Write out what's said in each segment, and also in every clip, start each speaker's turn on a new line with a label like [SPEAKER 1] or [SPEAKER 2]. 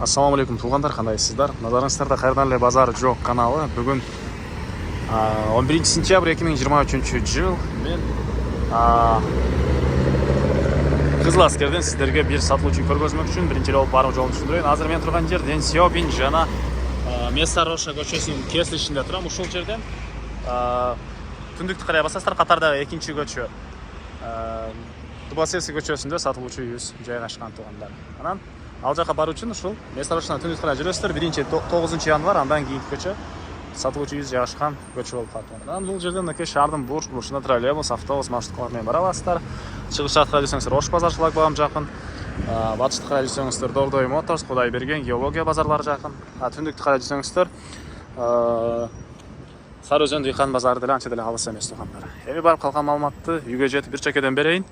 [SPEAKER 1] Ассалаумалейкум туғандар, қандайсыздар? Назарыңыздарда қайырдан эле базар жоқ каналы. Бүгін 11 сентябрь 2023 жыл. Мен Қызыл Аскерден сіздерге бір сатылуучу көргөзмөк үчүн биринчи эле болуп барып жолун түшүндүрөйүн. Азыр мен турган жер Дэн Сяопин жана Места Роша көчөсүнүн кесилишинде турам. Ушул жерден түндүктү карай басасыздар, катардагы экинчи көчө Дубасевский көчөсүндө сатылуучу үйүбүз жайгашкан тугандар. Анан ал жака баруу үчүн ушул Места Рошадан түндүктү карай жүрөсүздөр. 9 январь андан кийинки көчө сатылуучу үйүбүз жайгашкан көчө болуп калат. Анан бул жерден мынакей шаардын бурчунда троллейбус, автобус, маршруткалар менен бара аласыздар. Чыгышка карай жүрсөңүздөр Ош базар шлагбаум жакын. Батышты карай жүрсөңүздөр Дордой Моторс, Кудайберген, Геология базарлары жакын. Түндүктү карай жүрсөңүздөр Сары Өзөн Дыйкан базары деле анча деле алыс эмес туугандар. Эми барып калган маалыматты үйгө жетип бир чекеден берейин.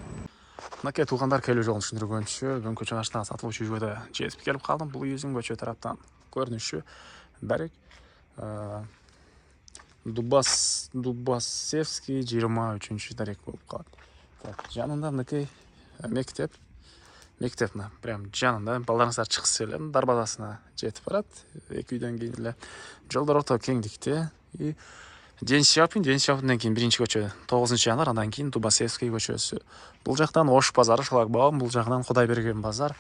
[SPEAKER 1] Мынакей туугандар келүү жолун түшүндүргөнчү бүгүн көчө башындагы сатылуучу үйгө да жетип келип калдым. Бул үйүбүздүн көчө тараптан көрүнүшү барик Дубасевский 23 дарек болуп калат. Так, жанында мынакей мектеп мына прям жанында балдарыңыздар чыкса эле дарбазасына жетип барат. Эки үйдөн кийин эле жолдор орто кеңдикте. И Дэн Сяопинден кийин биринчи көчө 9 январь, андан кийин Дубасевский көчөсү. Бул жактан Ош базары шлагбаум, бул жагынан Кудайберген базар,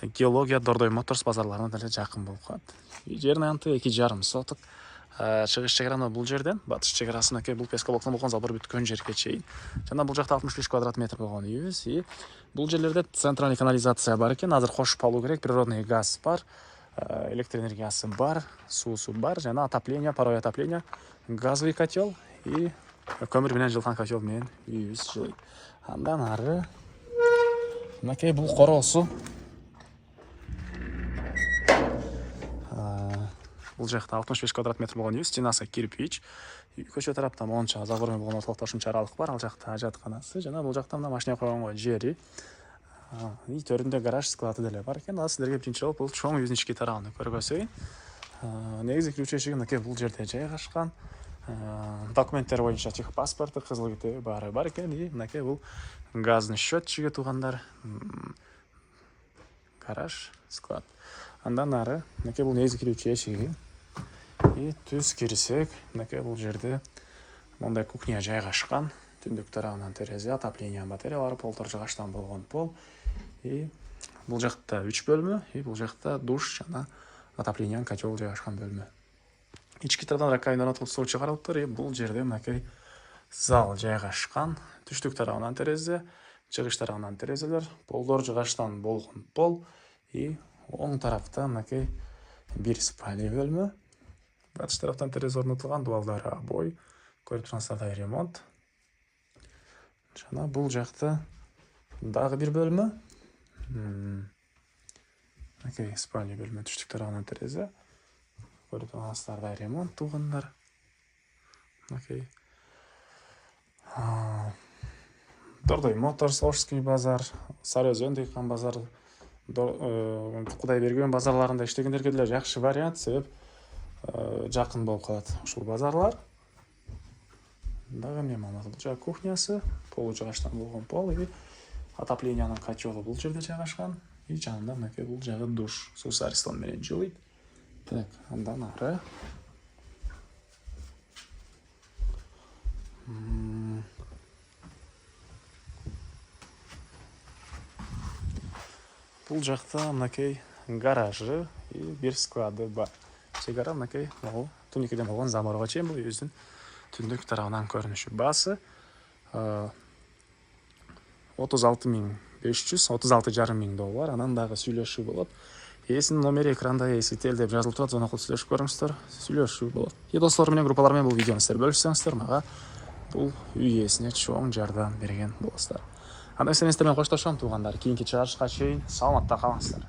[SPEAKER 1] Геология, Дордой Моторс базарларына деле жакын болуп калат. Жердин аянты 2,5 соток. Чыгыш чекараны бул жерден, батыш чекарасына бул пескалоктон болгон забор бүткөн жерге чейин. Жана бул жакта 65 квадрат метр болгон үйүбүз. И бул жерлерде центральный канализация бар экен, азыр кошуп алуу керек. Природный газ бар, электр энергиясы бар, суусу бар, жана отопление, паровое отопление, газовый котел и көмүр менен жылган котел менен үйүбүз жылыйт. Андан ары мынакей бул короосу. Бул жакта 65 квадрат метр болгон үй, стенасы кирпич. Көчө тараптан монча забор менен болгон ортолукта ушунча аралык бар. Ал жакта ажатканасы, жана бул жакта мына машина койгонго жери. И төрүндө гараж склады деле бар экен. Азыр силерге биринчи жолу бул чоң үйдүн ички тарабын көргөзөйүн. Негизи кирүүчү эшиги мынакей бул жерде жайгашкан. Документтер боюнча техпаспорты, кызыл китеби баары бар экен. И мынакей бул газдын счётчиги туугандар. Гараж, склад. Андан ары мынакей бул негизи кирүүчү эшиги. И түз кирсек, мынакей бул жерде мондай кухня жайгашкан. Түндүк тарабынан терезе, отопление батареялары, полтор жыгачтан болгон пол. И бул жакта 3 бөлмө, и бул жакта душ жана отопление котел жайгашкан бөлмө. Ички тарабынан раковинадан суу чыгарылып тур. И бул жерде мынакей зал жайгашкан. Түштүк тарабынан терезе, чыгыш тарабынан терезелер, полдор жыгачтан болгон пол. И оң тарапта мынакей бир спальный бөлмө. Батыш тараптан терезе орнотулган, дубалдары обой, көрүп турсаңыздар ремонт. Жана бул жакта дагы бир бөлмө. Мынакей спальный бөлмө, түштүк тарабынан терезе. Көрүп турсаңыздар ремонт туугандар. Мынакей Дордой Моторс, Ошский базар, Сары Өзөн Дыйкан базар, Кудайберген базарларында иштегендерге деле жакшы вариант, себеп жакын болуп калат ушул базарлар. Дагы эмне болот? Бул жак кухнясы, полу жыгачтан болгон пол, и отоплениянын котелу бул жерде жайгашкан. И жанында мынакей бул жагы душ, суус аристон менен жылыйт. Так, андан ары бул жакта мынакей гаражы и бир склады бар. Чегара мынакей могу туникеден болгон заборго чейин бул үйүбүздүн түндүк тарабынан көрүнүшү. Баасы 36,500 $36,500. Анан дагы сүйлөшүү болот. Эсинин номери экранда эсител деп жазылып турат. Звонок кылып сүйлөшүп көрүңүздөр. Сүйлөшүү болот. И достор менен, группалар менен бул видеону силер бөлүшсөңүздөр, мага бул үй ээсине чоң жардам берген болосуздар. Анда силер менен коштошом туугандар. Кийинки чыгарышка чейин саламатта калыңыздар.